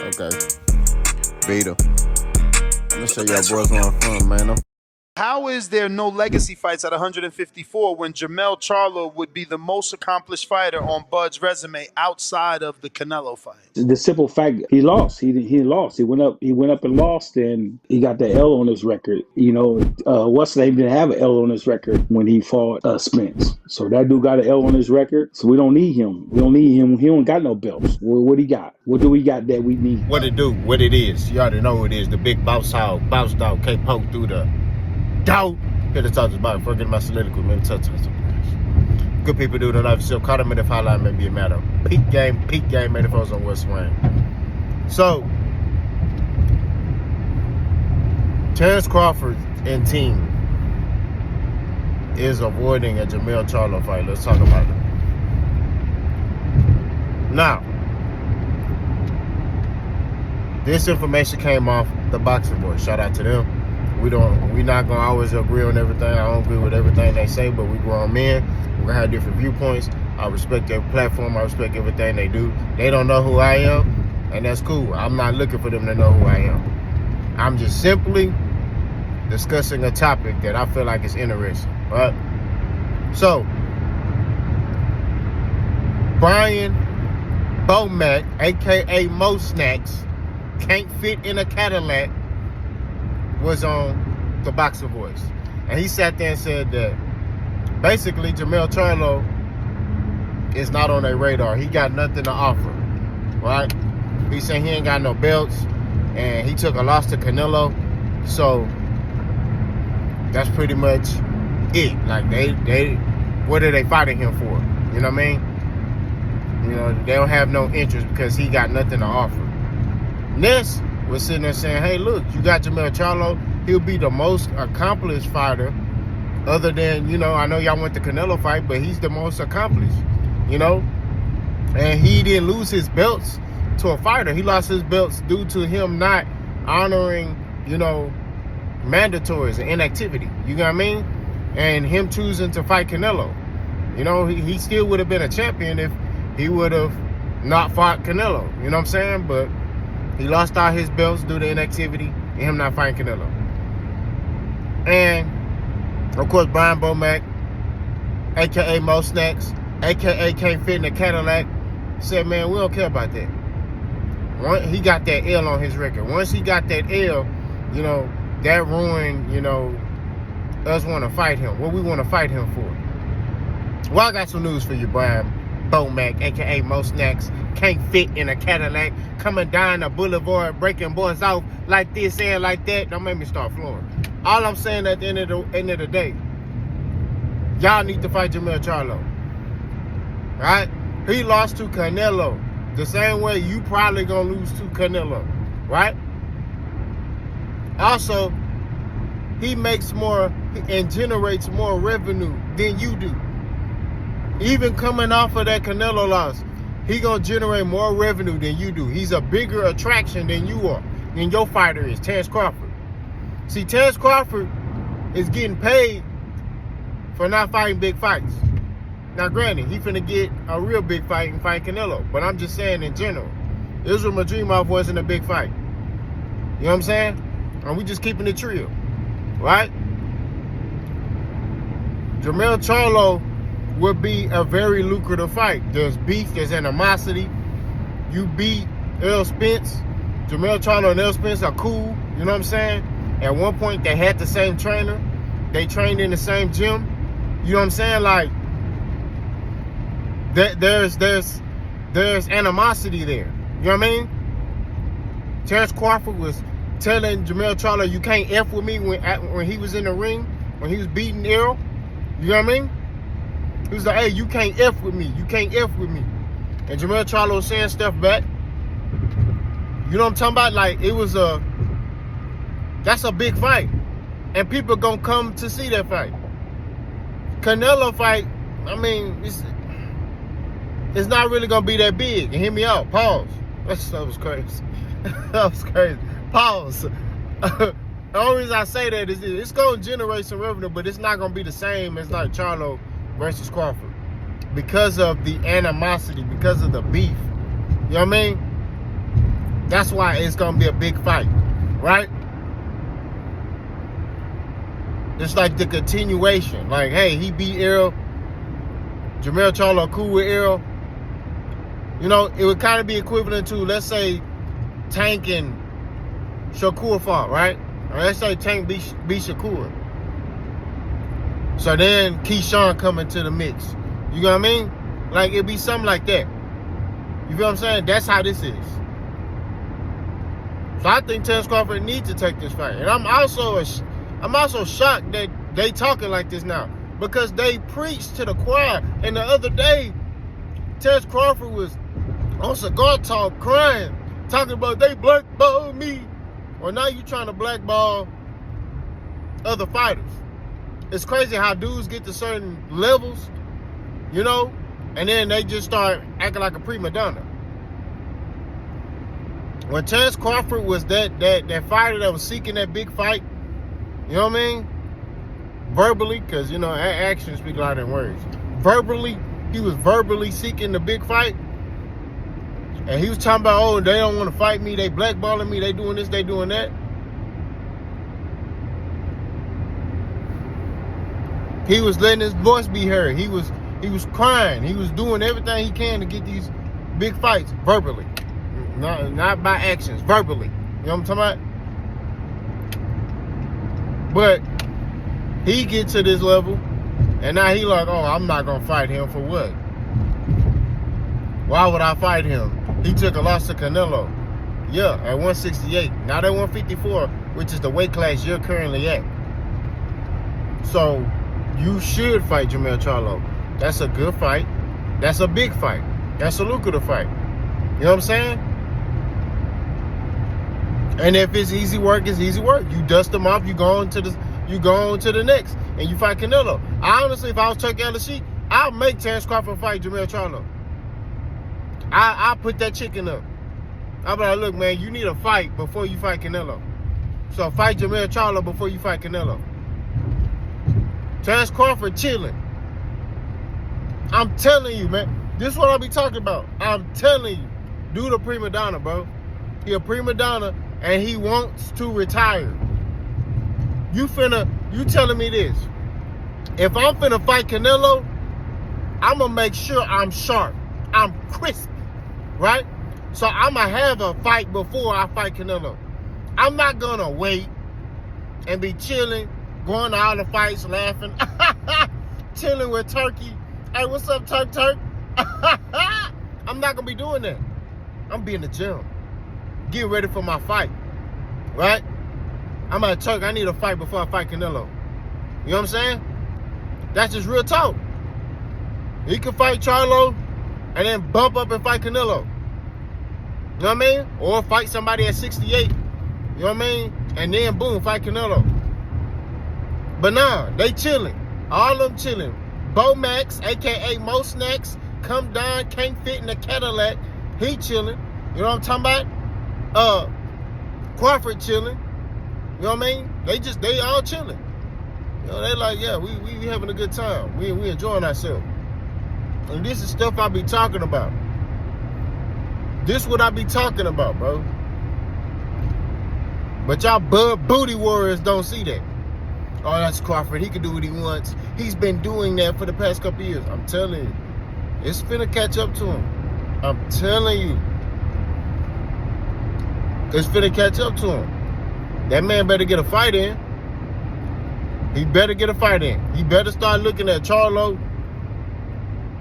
Okay. Beat 'em. I'm gonna show y'all boys where I'm from, man. How is there no legacy fights at 154 when Jermell Charlo would be the most accomplished fighter on Bud's resume outside of the Canelo fight? The simple fact, he lost. He lost. He went up and lost, and he got the L on his record. You know, what's the name didn't have an L on his record when he fought Spence. So that dude got an L on his record. So we don't need him. We don't need him. He don't got no belts. What he got? What do we got that we need? What it do? What it is? You already know what it is. The big bounce dog can't poke through the doubt. Here to talk about it. Forget my soliloquy. Maybe touch some. Good people do the life still. Caught him in the highlight, maybe a matter. Peak game, made the folks on West Wayne. So, Terence Crawford and team is avoiding a Jermell Charlo fight. Let's talk about it. Now, this information came off the Boxing Boys. Shout out to them. We're not gonna always agree on everything. I don't agree with everything they say, but we grown men. We're gonna have different viewpoints. I respect their platform. I respect everything they do. They don't know who I am, and that's cool. I'm not looking for them to know who I am. I'm just simply discussing a topic that I feel like is interesting, right? So, Brian Bomack, aka Mo Snacks, can't fit in a Cadillac, was on the Boxer Voice. And he sat there and said that basically Jermell Charlo is not on their radar. He got nothing to offer, right? He said he ain't got no belts, and he took a loss to Canelo. So that's pretty much it. Like they what are they fighting him for? You know what I mean? You know, they don't have no interest because he got nothing to offer. Ness was sitting there saying, hey, look, you got Jermell Charlo. He'll be the most accomplished fighter other than, you know, I know y'all went the Canelo fight, but he's the most accomplished, you know? And he didn't lose his belts to a fighter. He lost his belts due to him not honoring, you know, mandatories and inactivity. You know what I mean? And him choosing to fight Canelo. You know, he still would have been a champion if he would have not fought Canelo. You know what I'm saying? But he lost all his belts due to inactivity and him not fighting Canelo. And, of course, Brian Bomack, a.k.a. Mo Snacks, a.k.a. can't fit in a Cadillac, said, man, we don't care about that. He got that L on his record. Once he got that L, you know, that ruined, you know, us want to fight him. What we want to fight him for. Well, I got some news for you, Brian Bomack, a.k.a. Mo Snacks, can't fit in a Cadillac, coming down the boulevard, breaking boys off like this and like that. Don't make me start flooring. All I'm saying at the end of the day, y'all need to fight Jermell Charlo. Right? He lost to Canelo the same way you probably gonna lose to Canelo. Right? Also, he makes more and generates more revenue than you do. Even coming off of that Canelo loss, he gonna generate more revenue than you do. He's a bigger attraction than you are, than your fighter is, Terence Crawford. See, Terence Crawford is getting paid for not fighting big fights. Now, granted, he finna get a real big fight and fight Canelo, but I'm just saying in general, Israel Madrimov wasn't a big fight. You know what I'm saying? And we just keeping it real, right? Jermell Charlo would be a very lucrative fight. There's beef, there's animosity. You beat Errol Spence. Jermell Charlo and Errol Spence are cool. You know what I'm saying? At one point, they had the same trainer. They trained in the same gym. You know what I'm saying? Like, there's animosity there. You know what I mean? Terence Crawford was telling Jermell Charlo, you can't F with me when he was in the ring, when he was beating Errol. You know what I mean? He was like, hey, you can't F with me. You can't F with me. And Jermell Charlo was saying stuff back. You know what I'm talking about? Like, that's a big fight. And people gonna come to see that fight. Canelo fight, I mean, it's not really gonna be that big. And hear me out. Pause. That was crazy. That was crazy. Pause. The only reason I say that is it's gonna generate some revenue, but it's not gonna be the same as like Charlo versus Crawford because of the animosity, because of the beef. You know what I mean? That's why it's gonna be a big fight, right? It's like the continuation. Like, hey, he beat Errol. Jermell Charlo cool with Errol. You know, it would kind of be equivalent to, let's say, Tank and Shakur fought, right? Or let's say Tank beat Shakur. So then Keyshawn come into the mix. You know what I mean? Like, it'd be something like that. You feel what I'm saying? That's how this is. So I think Terence Crawford needs to take this fight. And I'm also shocked that they talking like this now, because they preached to the choir. And the other day, Terence Crawford was on Cigar Talk crying, talking about they blackballed me. Well, now you trying to blackball other fighters. It's crazy how dudes get to certain levels, you know, and then they just start acting like a prima donna. When Terence Crawford was that fighter that was seeking that big fight, you know what I mean? Verbally, because, you know, actions speak louder than words. Verbally, he was verbally seeking the big fight. And he was talking about, oh, they don't want to fight me. They blackballing me. They doing this, they doing that. He was letting his voice be heard. He was crying. He was doing everything he can to get these big fights verbally. Not by actions, verbally. You know what I'm talking about? But he gets to this level, and now he like, oh, I'm not going to fight him for what? Why would I fight him? He took a loss to Canelo. Yeah, at 168. Not at 154, which is the weight class you're currently at. So you should fight Jermell Charlo. That's a good fight. That's a big fight. That's a lucrative fight. You know what I'm saying? And if it's easy work, it's easy work. You dust them off, you go on to the next, and you fight Canelo. I honestly, if I was Chuck Ellis, I'll make Terence Crawford fight Jermell Charlo. I'll put that chicken up. I'll be like, look, man, you need a fight before you fight Canelo. So fight Jermell Charlo before you fight Canelo. Terence Crawford chilling. I'm telling you, man. This is what I'll be talking about. I'm telling you. Dude a prima donna, bro. He a prima donna, and he wants to retire. You telling me this. If I'm finna fight Canelo, I'm gonna make sure I'm sharp. I'm crisp, right? So I'm gonna have a fight before I fight Canelo. I'm not gonna wait and be chilling, going to all the fights, laughing, chilling with Turkey. Hey, what's up, Turk? I'm not gonna be doing that. I'm gonna be in the gym, getting ready for my fight, right? I'm like, Turk, I need a fight before I fight Canelo. You know what I'm saying? That's just real talk. He can fight Charlo and then bump up and fight Canelo. You know what I mean? Or fight somebody at 68. You know what I mean? And then boom, fight Canelo. But nah, they chilling. All of them chilling. Bo Max, aka Mo Snacks, come down, can't fit in the Cadillac. He chilling. You know what I'm talking about? Crawford chilling. You know what I mean? They all chilling. You know, they like, yeah, we having a good time. We enjoying ourselves. And this is stuff I be talking about. This what I be talking about, bro. But y'all booty warriors don't see that. Oh, that's Crawford. He can do what he wants. He's been doing that for the past couple years. I'm telling you. It's finna catch up to him. I'm telling you. It's finna catch up to him. That man better get a fight in. He better get a fight in. He better start looking at Charlo.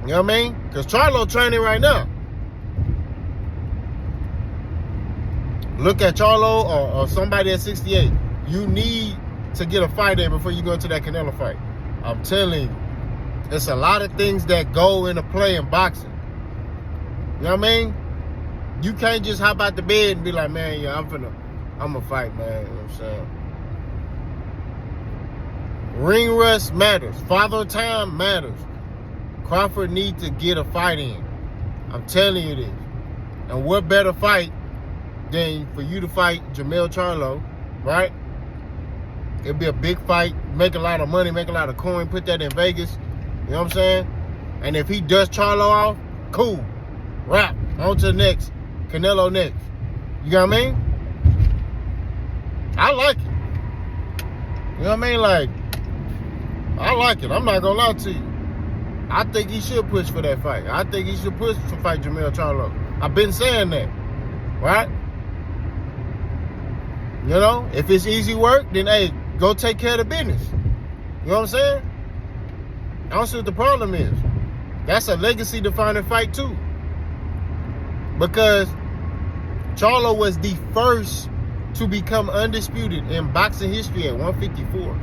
You know what I mean? Because Charlo training right now. Look at Charlo or somebody at 68. You need to get a fight in before you go into that Canelo fight. I'm telling you. There's a lot of things that go into play in boxing. You know what I mean? You can't just hop out the bed and be like, man, yeah, I'm gonna fight, man. You know what I'm saying? Ring rust matters. Father time matters. Crawford needs to get a fight in. I'm telling you this. And what better fight than for you to fight Jermell Charlo, right? It'll be a big fight, make a lot of money, make a lot of coin, put that in Vegas. You know what I'm saying? And if he does Charlo off, cool. Wrap. On to the next. Canelo next. You know what I mean? I like it. You know what I mean? Like, I like it. I'm not gonna lie to you. I think he should push for that fight. I think he should push to fight Jermell Charlo. I've been saying that, right? You know, if it's easy work, then hey, go take care of the business. You know what I'm saying? I don't see what the problem is. That's a legacy-defining fight too, because Charlo was the first to become undisputed in boxing history at 154.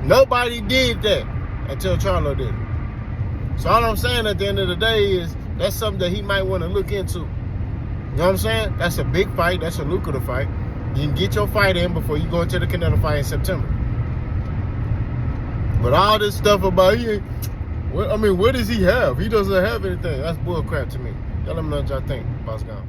Nobody did that until Charlo did it. So all I'm saying at the end of the day is that's something that he might want to look into. You know what I'm saying? That's a big fight. That's a lucrative fight. You can get your fight in before you go into the Canelo fight in September. But all this stuff about what does he have? He doesn't have anything. That's bull crap to me. Y'all let me know what y'all think. Boss gone.